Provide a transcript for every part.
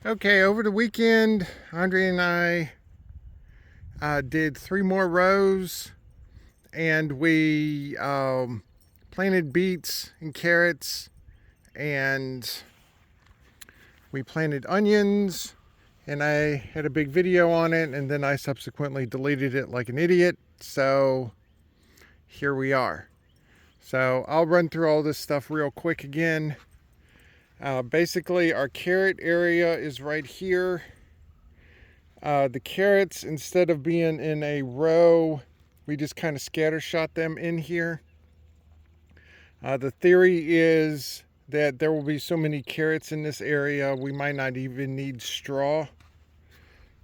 Okay, over the weekend, Andre and I did 3 more rows, and we planted beets and carrots, and we planted onions, and I had a big video on it, and then I subsequently deleted it like an idiot, so here we are. So I'll run through all this stuff real quick again. Basically, our carrot area is right here. The carrots, instead of being in a row, we just kind of scatter shot them in here. The theory is that there will be so many carrots in this area we might not even need straw,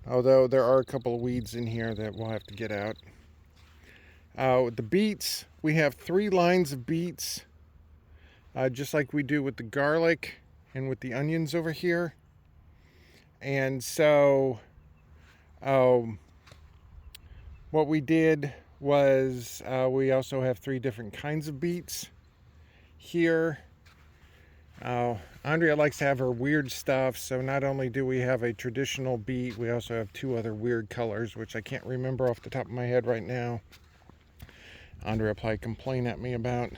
although there are a couple of weeds in here that we'll have to get out. The beets, we have 3 lines of beets, just like we do with the garlic and with the onions over here. And so what we did was we also have 3 different kinds of beets here. Andrea likes to have her weird stuff, so not only do we have a traditional beet, we also have 2 other weird colors, which I can't remember off the top of my head right now. Andrea will probably complain at me about.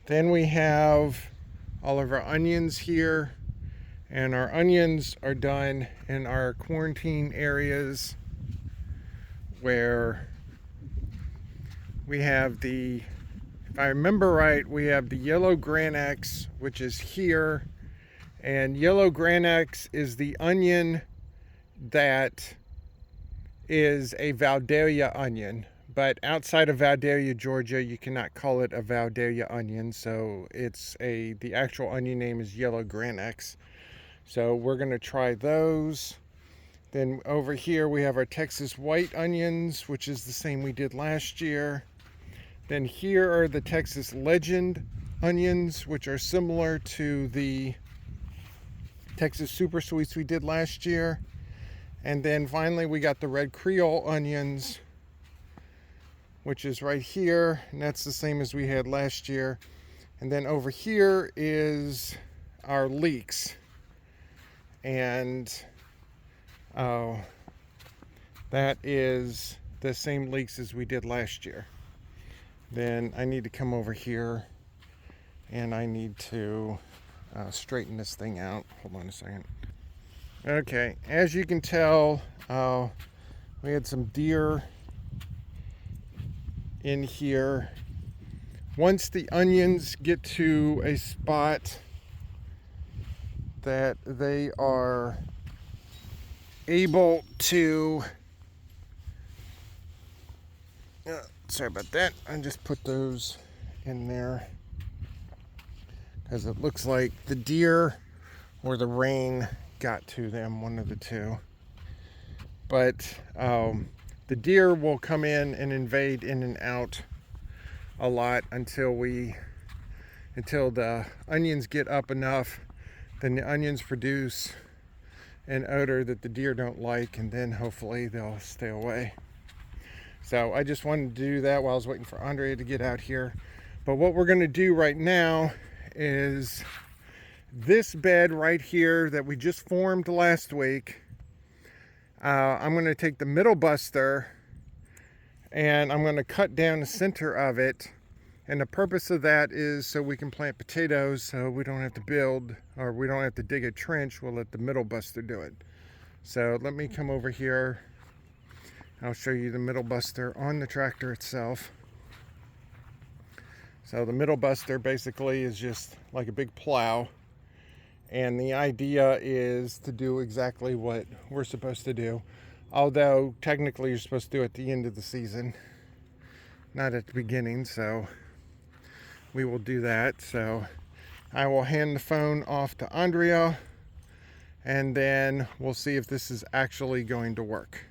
Then we have all of our onions here, and our onions are done in our quarantine areas where we have the, if I remember right, we have the yellow Granax, which is here, and yellow Granax is the onion that is a Valdalia onion. But outside of Valdalia, Georgia, you cannot call it a Valdalia onion, so the actual onion name is yellow Granax. So we're going to try those. Then over here we have our Texas white onions, which is the same we did last year. Then here are the Texas Legend onions, which are similar to the Texas Super Sweets we did last year. And then finally we got the Red Creole onions, which is right here, and that's the same as we had last year. And then over here is our leeks, and that is the same leeks as we did last year. Then I need to come over here and I need to straighten this thing out. Hold on a second. Okay, as you can tell, we had some deer in here. Once the onions get to a spot that they are able to, sorry about that, I just put those in there because it looks like the deer or the rain got to them, one of the two. But the deer will come in and invade in and out a lot until the onions get up enough. Then the onions produce an odor that the deer don't like, and then hopefully they'll stay away. So I just wanted to do that while I was waiting for Andrea to get out here. But what we're going to do right now is this bed right here that we just formed last week. I'm going to take the middle buster and I'm going to cut down the center of it. And the purpose of that is so we can plant potatoes, so we don't have to build, or we don't have to dig a trench. We'll let the middle buster do it. So let me come over here. I'll show you the middle buster on the tractor itself. So the middle buster basically is just like a big plow. And the idea is to do exactly what we're supposed to do. Although technically you're supposed to do it at the end of the season, not at the beginning. So we will do that. So I will hand the phone off to Andrea, and then we'll see if this is actually going to work.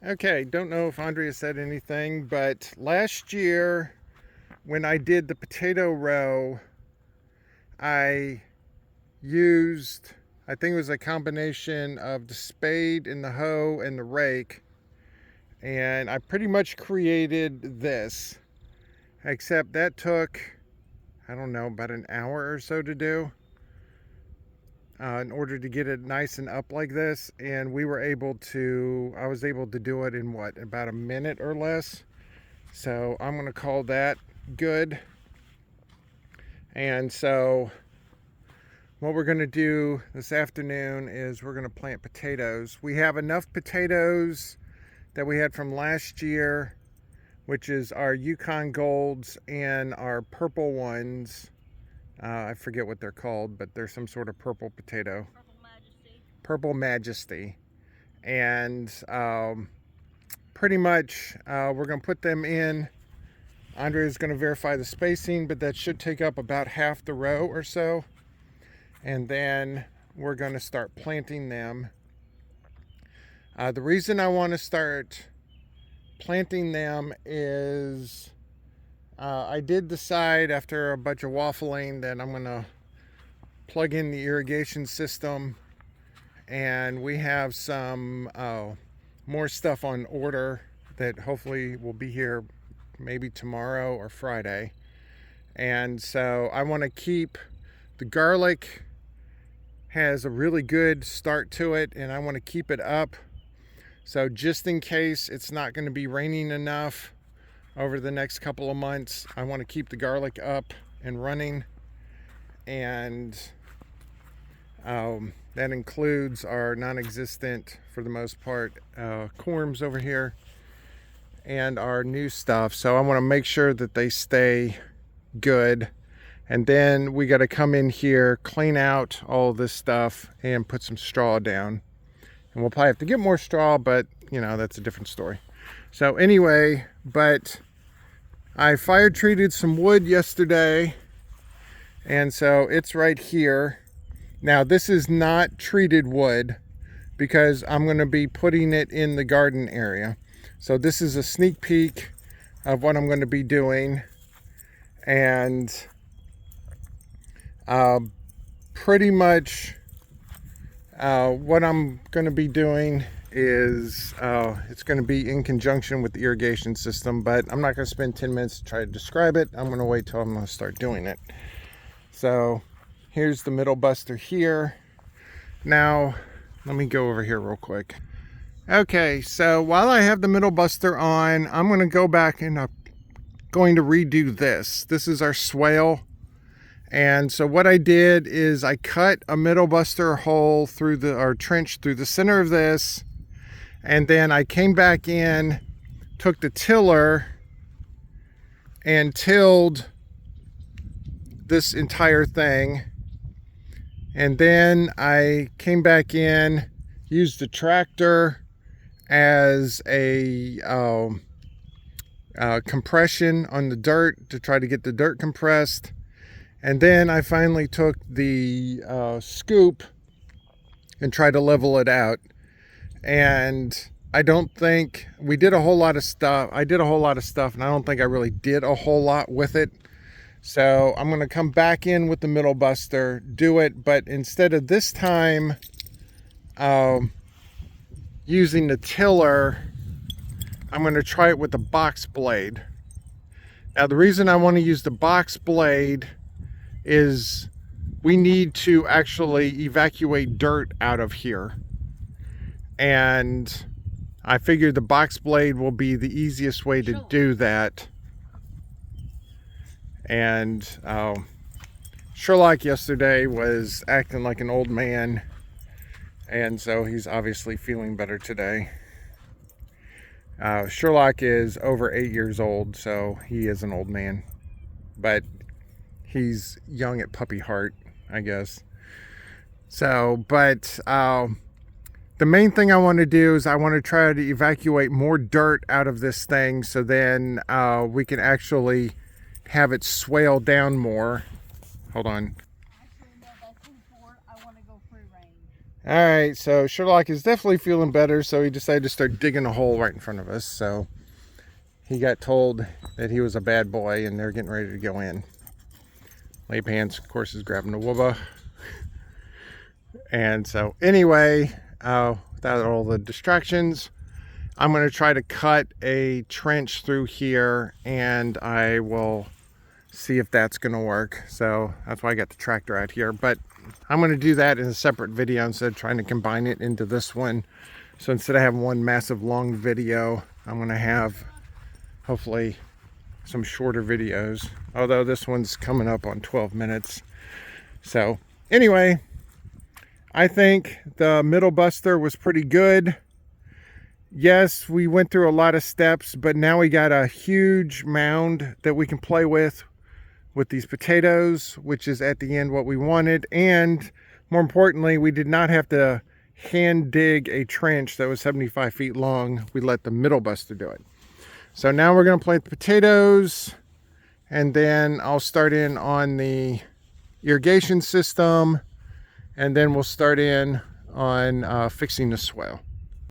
Okay, don't know if Andrea said anything, but last year when I did the potato row, I used, I think it was a combination of the spade and the hoe and the rake, and I pretty much created this, except that took, I don't know, about an hour or so to do. In order to get it nice and up like this, and I was able to do it in what, about a minute or less. So I'm going to call that good. And so what we're going to do this afternoon is we're going to plant potatoes. We have enough potatoes that we had from last year, which is our Yukon Golds and our purple ones. I forget what they're called, but they're some sort of purple potato. Purple Majesty. And pretty much we're going to put them in. Andrea is going to verify the spacing, but that should take up about half the row or so. And then we're going to start planting them. The reason I want to start planting them is I did decide after a bunch of waffling that I'm going to plug in the irrigation system, and we have some more stuff on order that hopefully will be here maybe tomorrow or Friday. And so I want to keep the garlic, has a really good start to it, and I want to keep it up. So just in case it's not going to be raining enough over the next couple of months, I want to keep the garlic up and running. And that includes our non-existent, for the most part, corms over here and our new stuff. So I want to make sure that they stay good. And then we got to come in here, clean out all this stuff, and put some straw down. And we'll probably have to get more straw, but you know, that's a different story. So anyway, but I fire treated some wood yesterday, and so it's right here. Now this is not treated wood because I'm going to be putting it in the garden area. So this is a sneak peek of what I'm going to be doing. And pretty much what I'm going to be doing is it's going to be in conjunction with the irrigation system, but I'm not going to spend 10 minutes to try to describe it. I'm going to wait till I'm going to start doing it. So here's the middle buster here. Now let me go over here real quick. Okay, so while I have the middle buster on, I'm going to go back and I'm going to redo this. This is our swale. And so what I did is I cut a middle buster hole through our trench through the center of this. And then I came back in, took the tiller and tilled this entire thing. And then I came back in, used the tractor as a compression on the dirt to try to get the dirt compressed. And then I finally took the scoop and tried to level it out. And I don't think we did a whole lot of stuff. I did a whole lot of stuff, and I don't think I really did a whole lot with it. So I'm going to come back in with the middle buster, do it, but instead of this time using the tiller, I'm going to try it with the box blade. Now the reason I want to use the box blade is we need to actually evacuate dirt out of here. And I figured the box blade will be the easiest way to do that. And Sherlock yesterday was acting like an old man, and so he's obviously feeling better today. Sherlock is over 8 years old, so he is an old man, but he's young at puppy heart, I guess. So, but the main thing I want to do is I want to try to evacuate more dirt out of this thing, so then we can actually have it swale down more. Hold on. Actually, no, that's before I want to go free range. All right, so Sherlock is definitely feeling better, so he decided to start digging a hole right in front of us. So he got told that he was a bad boy and they're getting ready to go in. Lay Pants, of course, is grabbing the wubba. And so anyway, without all the distractions, I'm going to try to cut a trench through here and I will see if that's going to work. So that's why I got the tractor out here. But I'm going to do that in a separate video instead of trying to combine it into this one. So instead of having one massive long video, I'm going to have hopefully some shorter videos. Although this one's coming up on 12 minutes. So anyway, I think the middle buster was pretty good. Yes, we went through a lot of steps, but now we got a huge mound that we can play with these potatoes, which is at the end what we wanted. And more importantly, we did not have to hand dig a trench that was 75 feet long. We let the middle buster do it. So now we're going to plant the potatoes, and then I'll start in on the irrigation system, and then we'll start in on fixing the swale.